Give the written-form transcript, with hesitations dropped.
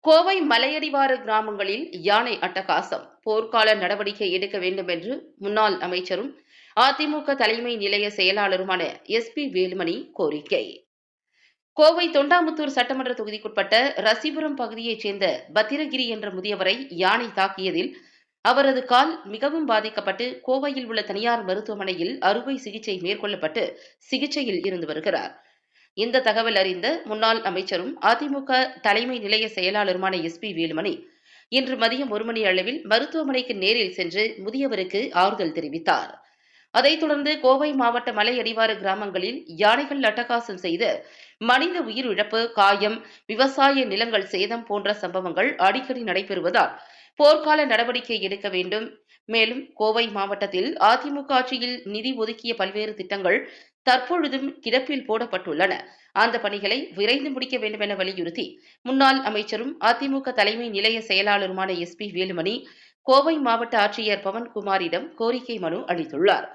கோவை மலையடிவார கிராமங்களில் யானை அட்டகாசம். போர்க்கால நடவடிக்கை எடுக்க வேண்டும் என்று முன்னாள் அமைச்சரும் அதிமுக தலைமை நிலைய செயலாளருமான எஸ்.பி. வேலுமணி கோரிக்கை. கோவை தொண்டாமுத்தூர் சட்டமன்ற தொகுதிக்குட்பட்ட ரசிபுரம் பகுதியைச் சேர்ந்த பத்திரகிரி என்ற முதியவரை யானை தாக்கியதில் அவரது கால் மிகவும் பாதிக்கப்பட்டு கோவையில் உள்ள தனியார் மருத்துவமனையில் அறுவை சிகிச்சை மேற்கொள்ளப்பட்டு சிகிச்சையில் இருந்து வருகிறார். இந்த தகவல் அறிந்த முன்னாள் அமைச்சரும் அதிமுக தலைமை நிலைய செயலாளருமான எஸ்.பி. வேலுமணி இன்று மதியம் 1 மணி அளவில் மருத்துவமனைக்கு நேரில் சென்று முதியவருக்கு ஆறுதல் தெரிவித்தார். அதைத் தொடர்ந்து கோவை மாவட்ட மலையடிவார கிராமங்களில் யானைகள் அட்டகாசம் செய்து மனித உயிரிழப்பு, காயம், விவசாய நிலங்கள் சேதம் போன்ற சம்பவங்கள் அடிக்கடி நடைபெறுவதால் போர்க்கால நடவடிக்கை எடுக்க வேண்டும். மேலும் கோவை மாவட்டத்தில் அதிமுக ஆட்சியில் நிதி ஒதுக்கிய பல்வேறு திட்டங்கள் தற்பொழுதும் கிடப்பில் போடப்பட்டுள்ளன. அந்த பணிகளை விரைந்து முடிக்க வேண்டும் என வலியுறுத்தி முன்னாள் அமைச்சரும் அதிமுக தலைமை நிலைய செயலாளருமான எஸ்.பி. வேலுமணி கோவை மாவட்ட ஆட்சியர் பவன்குமாரிடம் கோரிக்கை மனு அளித்துள்ளார்.